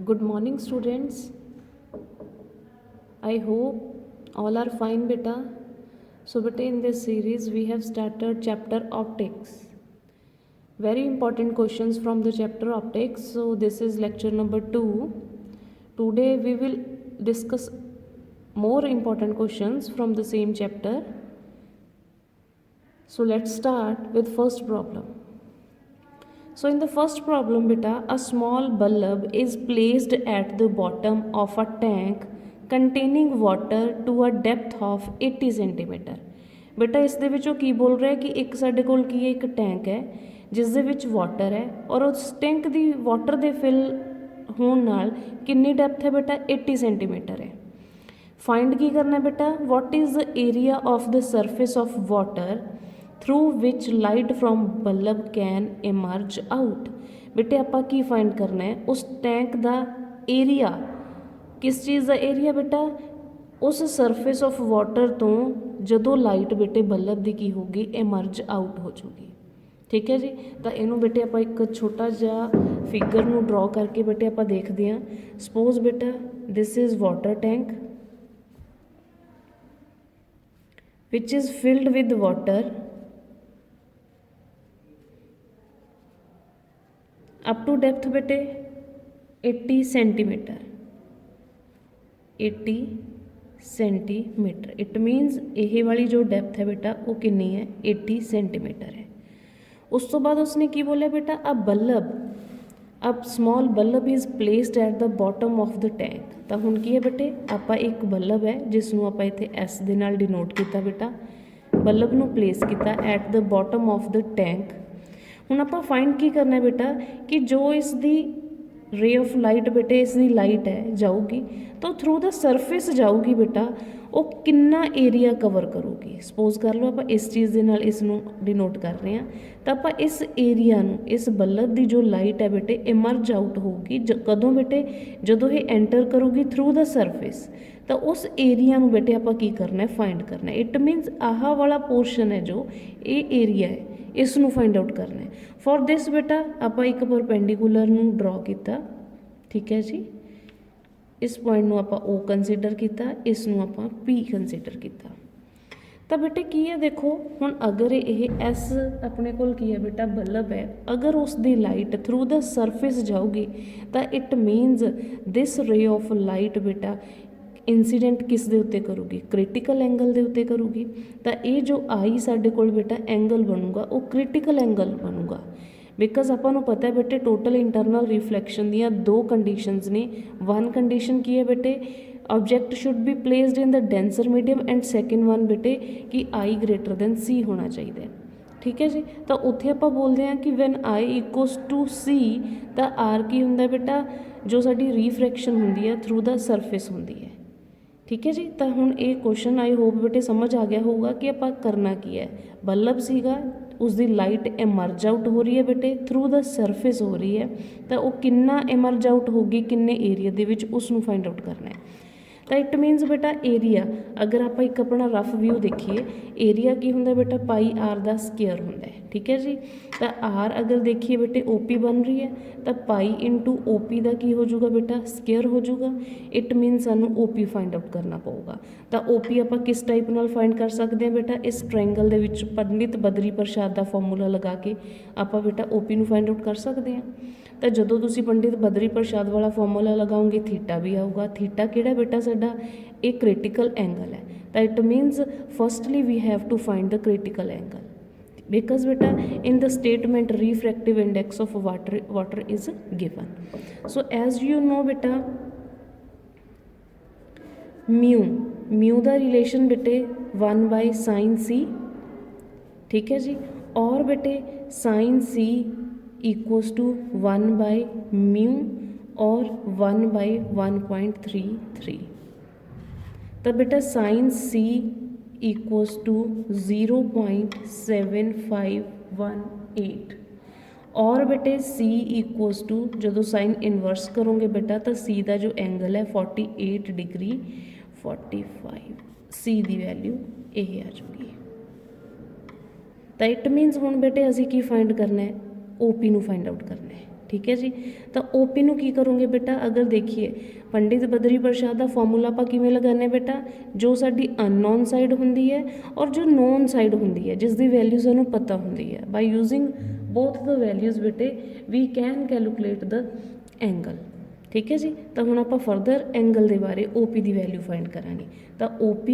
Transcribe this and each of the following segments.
Good morning, students. I hope all are fine, beta. So, beta, in this series, we have started chapter optics. Very important questions from the chapter optics. So, this is lecture number 2. Today, we will discuss more important questions from the same chapter. So, let's start with first problem. So in the first problem, beta, a small bulb is placed at the bottom of a tank containing water to a depth of 80 cm. ਬੇਟਾ ਇਸ ਦੇ ਵਿੱਚੋਂ ਕੀ ਬੋਲ ਰਿਹਾ ਕਿ ਇੱਕ ਸਾਡੇ ਕੋਲ ਕੀ ਹੈ, ਇੱਕ ਟੈਂਕ ਹੈ ਜਿਸ ਦੇ ਵਿੱਚ ਵਾਟਰ ਹੈ ਔਰ ਉਸ ਟੈਂਕ ਦੀ ਵਾਟਰ ਦੇ ਫਿਲ ਹੋਣ ਨਾਲ ਕਿੰਨੀ ਡੈਪਥ ਹੈ ਬੇਟਾ 80 ਸੈਂਟੀਮੀਟਰ ਹੈ। फाइंड की करना है बेटा, what is the area of the surface of water through which light from bulb can emerge out. बेटे आपां की फाइंड करना है, उस टैंक का एरिया, किस चीज़ का एरिया बेटा, उस सरफेस ऑफ वाटर तो जदों लाइट बेटे बल्ब की की होगी इमर्ज आउट हो जाएगी। ठीक है जी। तो इनू बेटे आप एक छोटा जिहा फिगर नू ड्रॉ करके बेटे आप देखते हैं। सपोज बेटा this is water tank which is filled with water up to depth बेटे 80 सेंटीमीटर 80 सेंटीमीटर। इट मीनस ये वाली जो डेप्थ है बेटा वो कितनी है 80 सेंटीमीटर है। उस तो बाद उसने की बोलिया बेटा, अब small bulb is placed at the bottom of the tank. तो हुण की है बेटे, आप एक बल्ब है जिसनों आप इत्थे एस दे नाल डिनोट किया बेटा, बल्ब नूं प्लेस किया at the bottom of the tank. हुण आप फाइंड की करना है बेटा कि जो इसकी रे ऑफ लाइट बेटे इसकी लाइट है जाऊगी तो थ्रू द सरफेस जाऊगी बेटा, वो कितना एरिया कवर करूगी। सपोज कर लो आप इस चीज़ के नाल इसनूं डिनोट कर रहे हैं, तो आप इस एरिया नूं, इस बल्ब की जो लाइट है बेटे इमर्ज आउट होगी कदों बेटे, जदों ये एंटर करूगी थ्रू द सरफेस। तो उस एरिया नूं बेटे आप की करना है, फाइंड करना है। इट मीनस आह वाला पोर्शन है जो ये एरिया है इसनूं फाइंड आउट करना है। फॉर दिस बेटा आप एक परपेंडिकुलर नूं ड्रॉ किया। ठीक है जी। इस पॉइंट नूं आपां ओ कंसीडर किया, इस नूं आपां पी कंसीडर किया। तो बेटे की है देखो, हुण अगर ये एस अपने कोल की है बेटा बल्ब है, अगर उसकी लाइट थ्रू द सरफेस जाऊगी तो it मीनस this ray of light बेटा इंसीडेंट किस दे उत्ते करूगी, क्रिटिकल एंगल दे उत्ते करूगी। तो ये जो आई साडे कोल बेटा एंगल बनूगा वो क्रिटिकल एंगल बनूगा। बिकॉज आपां नूं पता है बेटे टोटल इंटरनल रिफ्लैक्शन दियां दो कंडीशनस ने। वन कंडीशन की है बेटे, object should be placed in the denser medium, and second one बेटे कि आई ग्रेटर दैन सी होना चाहिए। ठीक है जी। तो उत्थे आपां बोलते हैं कि वैन आई इक्वल्स टू सी तो आर की हुंदा बेटा, जो साडी रिफ्रैक्शन हुंदी है थ्रू द सरफेस हुंदी है। ठीक है जी। तो हुण ये क्वेश्चन आई होप बेटे समझ आ गया होगा कि आपां करना की है। बल्ब सीगा, उसकी लाइट इमर्ज आउट हो रही है बेटे थ्रू द सरफेस हो रही है, तो वो कितना इमर्ज आउट होगी किन्ने एरिया दे विच उसनूं फाइंड आउट करना है। तो इट मीनस बेटा एरिया, अगर आप एक अपना रफ व्यू देखिए, एरिया की होंगे बेटा पाई आर दा स्केयर होंगे। ठीक है जी। तो आर अगर देखिए बेटे ओपी बन रही है तो पाई इंटू ओपी का की हो जाऊगा बेटा स्केयर हो जाऊगा। इट मीनस सानू ओपी फाइंड आउट करना पऊगा। तो ओपी आप किस टाइप नाल फाइंड कर सकते हैं बेटा, इस ट्रायंगल दे विच पंडित बद्री प्रसाद का फॉर्मूला लगा के आप बेटा ओपी नूं फाइंड आउट कर सकते हैं। तो जदों तुसीं पंडित बद्री प्रसाद वाला फॉर्मूला लगाओगे थीटा भी आऊगा। थीटा किहड़ा बेटा साडा एक क्रिटिकल एंगल है। तो it means firstly we have to find the critical angle, because बेटा in the statement refractive index of water is given. So as you know बेटा म्यू दा रिलेशन बेटे 1/sin c। ठीक है जी। और बेटे sin c इक्वल्स टू 1/μ और 1/1.33। तो बेटा sin c इक्वल्स टू 0.7518 और बेटे c इक्वल्स टू जो साइन इनवर्स करोगे बेटा तो c का जो एंगल है 48 डिग्री 45। c की वैल्यू ये आ जाएगी। तो इट मीनस हुण बेटे असीं की फाइंड करना है, ओपी नूं फाइंड आउट करना है। ठीक है जी। तो OP ਨੂੰ ਕੀ ਕਰੋਗੇ बेटा, अगर देखिए पंडित बद्री प्रसाद ਦਾ ਫਾਰਮੂਲਾ ਆਪਾਂ ਕਿਵੇਂ ਲਗਾਉਂਦੇ बेटा, जो ਸਾਡੀ ਅਨਨੋਨ ਸਾਈਡ ਹੁੰਦੀ ਹੈ ਔਰ ਜੋ ਨੋਨ ਸਾਈਡ ਹੁੰਦੀ ਹੈ ਜਿਸ ਦੀ ਵੈਲਿਊ ਸਾਨੂੰ ਪਤਾ ਹੁੰਦੀ ਹੈ, by using both the values बेटे we can calculate the angle. ठीक है जी। तो हुण आपां फरदर एंगल के बारे OP की वैल्यू फाइंड करांगे। तो OP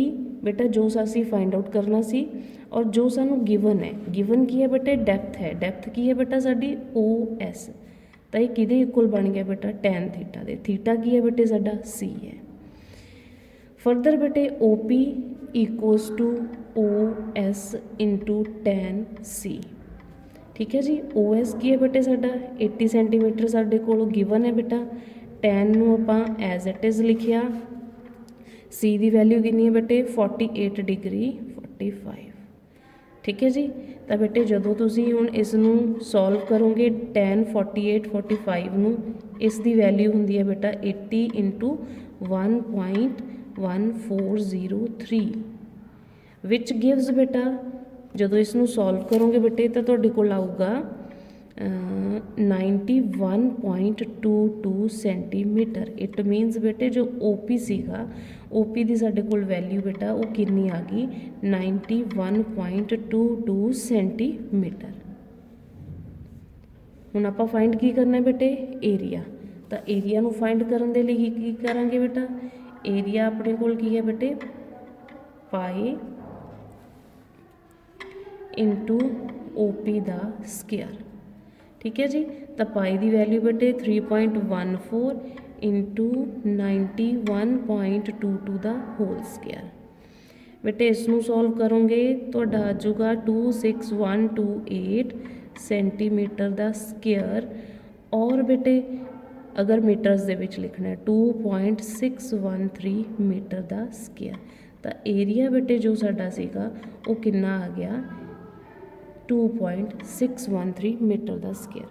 बेटा जो असीं फाइंड आउट करना सी और जो सानू गिवन है, गिवन की है बेटे डैप्थ है, डैप्थ की है बेटा साडी OS। तो ये किहदे इक्वल बन गया बेटा, टैन थीटा दे। थीटा की है बेटे साडा C है। फरदर बेटे OP equals to OS into tan C। ठीक है जी। OS की है बेटे साडा 80 सेंटीमीटर साडे कोल गिवन है बेटा। टैन नू आपां एज इट इज़ लिखिया। C की वैल्यू कितनी है बेटे 48 डिग्री 45। ठीक है जी। तो बेटे जदों तुसीं हुण इस नू सॉल्व करोगे टैन 48 45 नू, इस दी वैल्यू हुंदी है बेटा 80 इंटू 1.1403 विच गिव्स बेटा, जदों इसनू सॉल्व करोगे बेटे तो तुहाडे कोल आऊगा 91.22 सेंटीमीटर। इट मीनस बेटे जो OP सीगा, OP दी साडे कोल वैल्यू बेटा वो कितनी आ गई 91.22 सेंटीमीटर। हुण आपां फाइंड की करना है बेटे, एरिया। तो एरिया नू फाइंड करन दे लई की करांगे बेटा, एरिया अपने कोल की है बेटे पाई इंटू OP दा स्केयर। ठीक है जी। तो पाई की वैल्यू बेटे 3.14 इंटू 91.22 दा होल स्केयर। बेटे इसनू सॉल्व करोगे तो आ जाऊगा 26128 सेंटीमीटर दा स्केयर। और बेटे अगर मीटर्स दे विच लिखना है 2.613 मीटर दा स्केयर। तो एरिया बेटे जो साडा सीगा वो कितना आ गया 2.613 मीटर का स्केयर।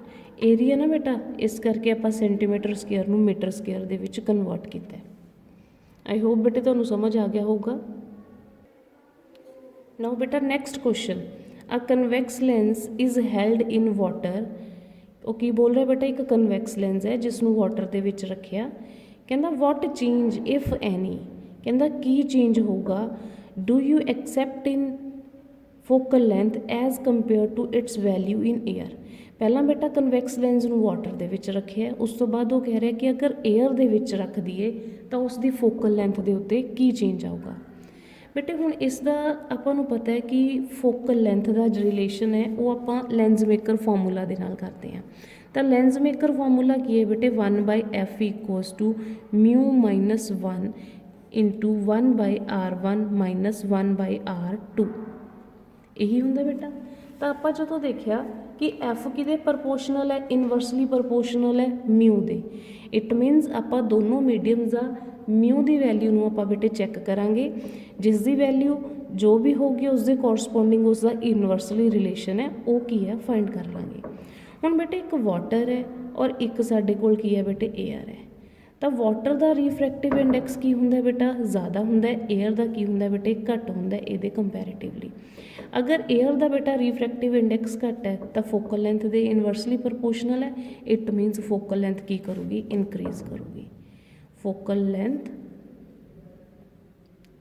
एरिया ना बेटा इस करके आप सेंटीमीटर स्केयर नू मीटर स्केयर दे विच कन्वर्ट किया। आई होप बेटे तुहानू समझ आ गया होगा। नाउ बेटा next question, a convex lens is held in water. वो की बोल रहा बेटा, एक कन्वैक्स लेंस है जिसनू वाटर दे विच रखिया। कहंदा वॉट चेंज इफ एनी, कहंदा की चेंज होगा do you expect in focal length as compare to its value in air. पहला बेटा कन्वैक्स लेंस नू वाटर दे विच रखिया, उस तो बाद वो कह रहा है कि अगर एयर दे विच रख दीए तो उसकी फोकल लेंथ दे उत्ते की चेंज आऊगा। बेटे हुण इसदा आपां नू पता है कि फोकल लेंथ का जो रिलेशन है वो आपां लेंस मेकर फॉर्मूला दे नाल करते हैं। तो लेंस मेकर फॉर्मूला की है बेटे 1/f equals to mu minus 1 into 1/r1 minus 1/r2 यही होंगे बेटा। तो आप जो देखा कि एफ कि प्रपोर्शनल है, इनवर्सली प्रपोर्शनल है म्यू दे। इट मीनस आप दोनों मीडियम्स का म्यू की वैल्यू में आप बेटे चैक करांगे, जिसकी वैल्यू जो भी होगी उसके कोरसपोंडिंग उसका इनवर्सली रिलेशन है वो की है फाइंड कर लाँगे। हुण बेटे एक वाटर है और एक साडे कोल की है बेटे एयर है। तो वाटर का रिफ्रैक्टिव इंडैक्स की होंदा बेटा ज़्यादा होंदा है, एयर का की होंदा बेटे घट होंदा ये कंपैरेटिवली। अगर एयर का बेटा रिफ्रैक्टिव इंडैक्स घट है तो फोकल लेंथ दे इनवर्सली प्रपोर्शनल है। इट मीनस फोकल लेंथ की करूगी इनक्रीज करूगी। फोकल लेंथ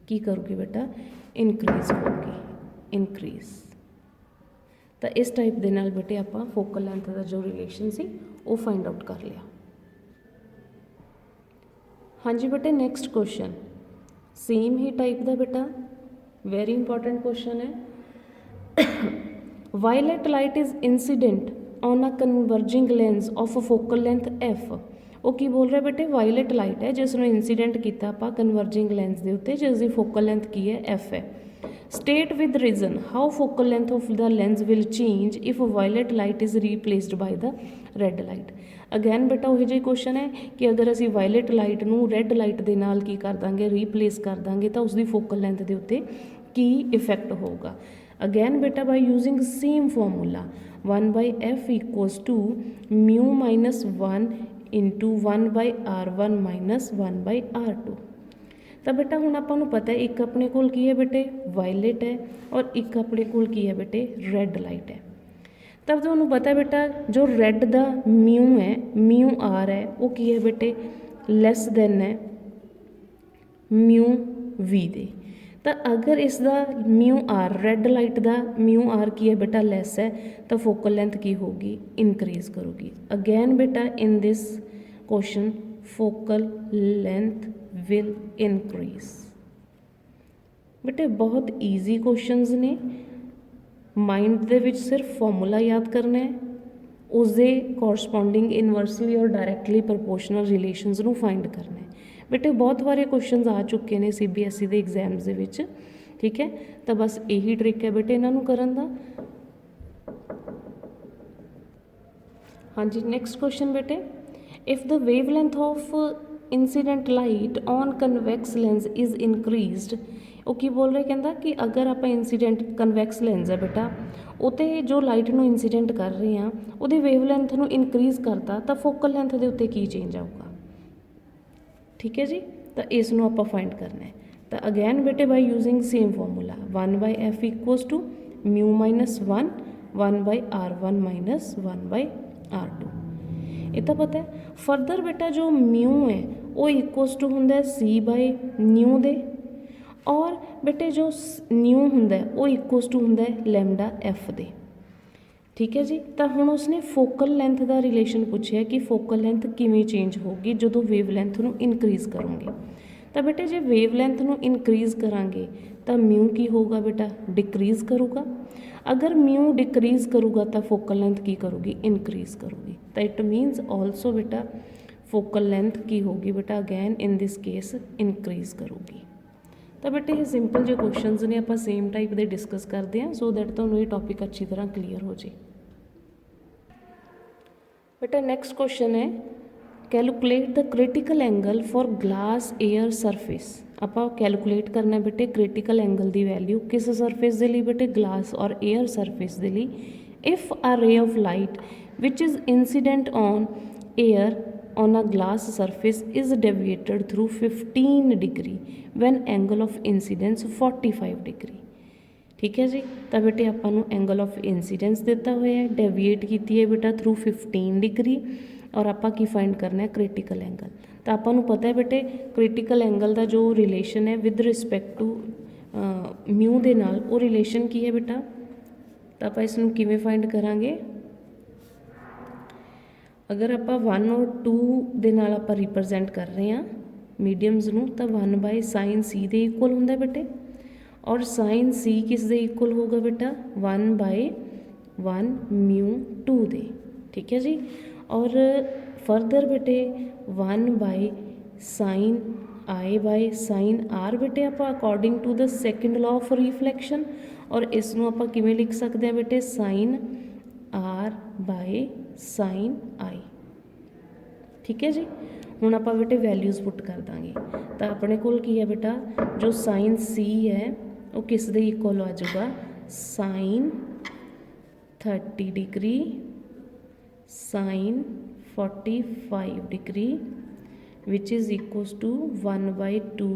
की करूगी बेटा इनक्रीज होगी, इनक्रीज। तो इस टाइप के नाल बेटे आप फोकल लेंथ का जो रिलेशन सी वो फाइंड आउट कर लिया। हाँ जी बेटे नैक्सट क्वेश्चन सेम ही टाइप का बेटा, वेरी इंपॉर्टेंट क्वेश्चन है। Violet light is incident on a converging lens of a focal length F. वो की बोल रहा है बेटे, वायलेट लाइट है जिसने इंसीडेंट किया आप कन्वर्जिंग लेंस के उत्ते जिसकी फोकल लेंथ की है एफ है। State with reason how focal length of the lens will change if violet light is replaced by the red light. Again बेटा वही जी क्वेश्चन है कि अगर असी वायलेट लाइट नू रेड लाइट के नाल की कर देंगे रीप्लेस कर देंगे तो उसकी फोकल लेंथ के उत्ते की इफेक्ट होगा। अगैन बेटा by using same formula 1/f equals to mu minus 1 into 1/r1 minus 1/r2। तो बेटा हुण आपां नूं पता है एक अपने कोल की है बेटे वायलेट है और एक अपने कोल की है बेटे रेड लाइट है। ਤਾਂ ਤੁਹਾਨੂੰ ਪਤਾ ਬੇਟਾ ਜੋ ਰੈੱਡ ਦਾ ਮਿਊ ਹੈ, ਮਿਊ ਆਰ ਹੈ, ਉਹ ਕੀ ਹੈ ਬੇਟੇ, ਲੈਸ ਦੈਨ ਹੈ ਮਿਊ ਵੀ ਦੇ। ਤਾਂ ਅਗਰ ਇਸ ਦਾ ਮਿਊ ਆਰ, ਰੈੱਡ ਲਾਈਟ ਦਾ ਮਿਊ ਆਰ ਕੀ ਹੈ ਬੇਟਾ, ਲੈਸ ਹੈ, ਤਾਂ ਫੋਕਲ ਲੈਂਥ ਕੀ ਹੋਊਗੀ, ਇਨਕਰੀਜ਼ ਕਰੂਗੀ। ਅਗੇਨ ਬੇਟਾ in this question focal length will increase. ਬੇਟੇ ਬਹੁਤ ਈਜ਼ੀ ਕੁਐਸਚਨਸ ਨੇ, ਮਾਈਂਡ ਦੇ ਵਿੱਚ ਸਿਰਫ ਫਾਰਮੂਲਾ ਯਾਦ ਕਰਨਾ ਹੈ, ਉਸਦੇ ਕੋਰਸਪੋਂਡਿੰਗ ਇਨਵਰਸਲੀ ਔਰ ਡਾਇਰੈਕਟਲੀ ਪ੍ਰਪੋਰਸ਼ਨਲ ਰਿਲੇਸ਼ਨਸ ਨੂੰ ਫਾਈਂਡ ਕਰਨਾ ਹੈ। ਬੇਟੇ ਬਹੁਤ ਵਾਰੇ ਕੁਐਸਚਨਸ ਆ ਚੁੱਕੇ ਨੇ CBSE ਦੇ ਐਗਜ਼ਾਮਸ ਦੇ ਵਿੱਚ, ਠੀਕ ਹੈ। ਤਾਂ ਬਸ ਇਹੀ ਟ੍ਰਿਕ ਹੈ ਬੇਟੇ ਇਹਨਾਂ ਨੂੰ ਕਰਨ ਦਾ। ਹਾਂਜੀ, ਨੈਕਸਟ ਕੁਐਸਚਨ ਬੇਟੇ, if the wavelength of incident light on convex lens is increased, ਉਹ ਕੀ ਬੋਲ ਰਿਹਾ, ਕਹਿੰਦਾ ਕਿ ਅਗਰ ਆਪਾਂ ਇੰਸੀਡੈਂਟ, ਕਨਵੈਕਸ ਲੈਂਸ ਹੈ ਬੇਟਾ, ਉਹ 'ਤੇ ਜੋ ਲਾਈਟ ਨੂੰ ਇੰਸੀਡੈਂਟ ਕਰ ਰਹੇ ਹਾਂ ਉਹਦੀ ਵੇਵ ਲੈਂਥ ਨੂੰ ਇਨਕਰੀਜ਼ ਕਰਤਾ, ਤਾਂ ਫੋਕਲ ਲੈਂਥ ਦੇ ਉੱਤੇ ਕੀ ਚੇਂਜ ਆਊਗਾ, ਠੀਕ ਹੈ ਜੀ। ਤਾਂ ਇਸ ਨੂੰ ਆਪਾਂ ਫਾਈਂਡ ਕਰਨਾ ਹੈ। ਤਾਂ ਅਗੇਨ ਬੇਟੇ by using same formula 1/f equals to μ minus 1 1/r1 minus 1/r2, ਇਹ ਤਾਂ ਪਤਾ ਹੈ। ਫਰਦਰ ਬੇਟਾ ਜੋ ਮਿਊ ਹੈ ਉਹ ਇਕੁਅਲਸ ਟੂ ਹੁੰਦਾ c/ਨਿਊ ਦੇ, ਔਰ ਬੇਟੇ ਜੋ ਨਿਊ ਹੁੰਦਾ ਉਹ ਇਕੁਅਲਸ ਟੂ ਹੁੰਦਾ ਲੈਮਡਾ ਐਫ ਦੇ, ਠੀਕ ਹੈ ਜੀ। ਤਾਂ ਹੁਣ ਉਸਨੇ ਫੋਕਲ ਲੈਂਥ ਦਾ ਰਿਲੇਸ਼ਨ ਪੁੱਛਿਆ ਕਿ ਫੋਕਲ ਲੈਂਥ ਕਿਵੇਂ ਚੇਂਜ ਹੋਊਗੀ ਜਦੋਂ ਵੇਵ ਲੈਂਥ ਨੂੰ ਇਨਕਰੀਜ਼ ਕਰੋਗੇ। ਤਾਂ ਬੇਟੇ ਜੇ ਵੇਵ ਲੈਂਥ ਨੂੰ ਇਨਕਰੀਜ਼ ਕਰਾਂਗੇ ਤਾਂ ਮਿਊ ਕੀ ਹੋਊਗਾ ਬੇਟਾ, ਡਿਕਰੀਜ਼ ਕਰੂਗਾ। ਅਗਰ ਮਿਊ ਡਿਕਰੀਜ਼ ਕਰੂਗਾ ਤਾਂ ਫੋਕਲ ਲੈਂਥ ਕੀ ਕਰੂਗੀ, ਇਨਕਰੀਜ਼ ਕਰੂਗੀ। ਤਾਂ ਇਟ ਮੀਨਸ ਆਲਸੋ ਬੇਟਾ ਫੋਕਲ ਲੈਂਥ ਕੀ ਹੋਊਗੀ ਬੇਟਾ, ਅਗੈਨ ਇਨ ਦਿਸ ਕੇਸ ਇਨਕਰੀਜ਼ ਕਰੂਗੀ। ਤਾਂ ਬੇਟੇ ਇਹ ਸਿੰਪਲ ਜਿਹੇ ਕੁਐਸਚਨਸ ਨੇ, ਆਪਾਂ ਸੇਮ ਟਾਈਪ ਦੇ ਡਿਸਕਸ ਕਰਦੇ ਹਾਂ ਸੋ ਦੈਟ ਤੁਹਾਨੂੰ ਇਹ ਟੌਪਿਕ ਅੱਛੀ ਤਰ੍ਹਾਂ ਕਲੀਅਰ ਹੋ ਜੇ। ਬੇਟਾ ਨੈਕਸਟ ਕੁਐਸਚਨ ਹੈ, calculate the critical angle for glass air surface. ਆਪਾਂ ਕੈਲਕੂਲੇਟ ਕਰਨਾ ਬੇਟੇ ਕ੍ਰਿਟੀਕਲ ਐਂਗਲ ਦੀ ਵੈਲਿਊ ਕਿਸ ਸਰਫੇਸ ਦੇ ਲਈ ਬੇਟੇ, ਗਲਾਸ ਔਰ ਏਅਰ ਸਰਫੇਸ ਦੇ ਲਈ। ਇਫ ਅ ਰੇ of light which is incident on air on a glass surface is deviated through 15 degree when angle of incidence 45 degree, ਠੀਕ ਹੈ ਜੀ। ਤਾਂ ਬੇਟੇ ਆਪਾਂ ਨੂੰ ਐਂਗਲ ਆਫ ਇੰਸੀਡੈਂਸ ਦਿੱਤਾ ਹੋਇਆ ਹੈ, ਡੈਵੀਏਟ ਕੀਤੀ ਹੈ ਬੇਟਾ ਥਰੂ 15 ਡਿਗਰੀ, ਔਰ ਆਪਾਂ ਕੀ ਫਾਈਂਡ ਕਰਨਾ ਹੈ, ਕ੍ਰਿਟੀਕਲ ਐਂਗਲ। ਤਾਂ ਆਪਾਂ ਨੂੰ ਪਤਾ ਹੈ ਬੇਟੇ ਕ੍ਰਿਟੀਕਲ ਐਂਗਲ ਦਾ ਜੋ ਰਿਲੇਸ਼ਨ ਹੈ ਵਿਦ ਰਿਸਪੈਕਟ ਟੂ ਮਿਊ ਦੇ ਨਾਲ, ਉਹ ਰਿਲੇਸ਼ਨ ਕੀ ਹੈ ਬੇਟਾ। ਤਾਂ ਆਪਾਂ ਇਸ ਨੂੰ ਕਿਵੇਂ ਫਾਈਂਡ ਕਰਾਂਗੇ, ਅਗਰ ਆਪਾਂ 1 ਔਰ 2 ਦੇ ਨਾਲ ਆਪਾਂ ਰਿਪਰਜੈਂਟ ਕਰ ਰਹੇ ਹਾਂ ਮੀਡੀਅਮਸ ਨੂੰ, ਤਾਂ 1/sin c ਦੇ ਇਕੁਅਲ ਹੁੰਦਾ ਬੇਟੇ, ਔਰ sin c ਕਿਸ ਦੇ ਇਕੁਅਲ ਹੋਊਗਾ ਬੇਟਾ, 1/1 μ2 ਦੇ, ਠੀਕ ਹੈ ਜੀ। ਔਰ ਫਰਦਰ ਬੇਟੇ 1/sin i/sin r ਬੇਟੇ ਆਪਾਂ according to the second law of reflection, ਔਰ ਇਸ ਨੂੰ ਆਪਾਂ ਕਿਵੇਂ ਲਿਖ ਸਕਦੇ ਹਾਂ ਬੇਟੇ, sin r/sin i, ਠੀਕ ਹੈ ਜੀ। ਹੁਣ ਆਪਾਂ ਬੇਟੇ ਵੈਲਿਊਜ਼ ਪੁੱਟ ਕਰ ਦਾਂਗੇ। ਤਾਂ ਆਪਣੇ ਕੋਲ ਕੀ ਹੈ ਬੇਟਾ, ਜੋ sin c ਹੈ ਉਹ ਕਿਸ ਦੇ ਇਕੁਅਲ ਆ ਜਾਊਗਾ, sin 30 degree sin 45 degree which is equals to 1/2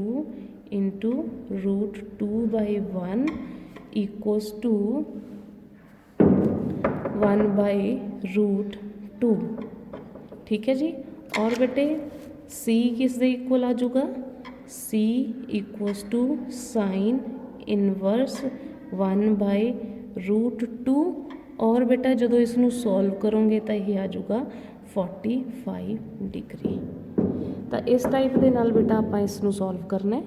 into √2/1 equals to 1/√2, ठीक है जी। और बेटे c किस दे इक्वल आ जाऊगा, c equals to sine inverse 1/√2, और बेटा जो इसनों सॉल्व करोगे तो यह आ जाऊगा 45 डिग्री। तो इस टाइप के नाल बेटा आप इसनों सॉल्व करना है,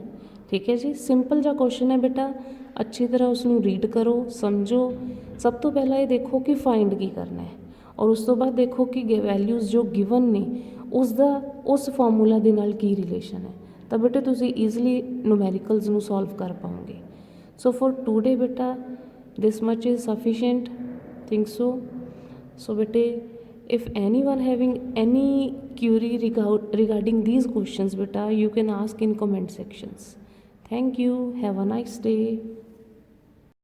ठीक है जी। सिंपल जा क्वेश्चन है बेटा, अच्छी तरह उसनों रीड करो, समझो। सब तो पहला ये देखो कि फाइंड की करना है, और उस तो बाद देखो कि वैल्यूज़ जो गिवन ने उसका उस फॉर्मूला के नाल की रिलेशन है, तो बेटे तुसी ईजली न्यूमेरिकल्स नू सॉल्व कर पाओगे। सो फॉर टूडे बेटा this much is sufficient, think so. So बेटे if anyone having any query regarding these questions beta, you can ask in comment sections. Thank you, have a nice day.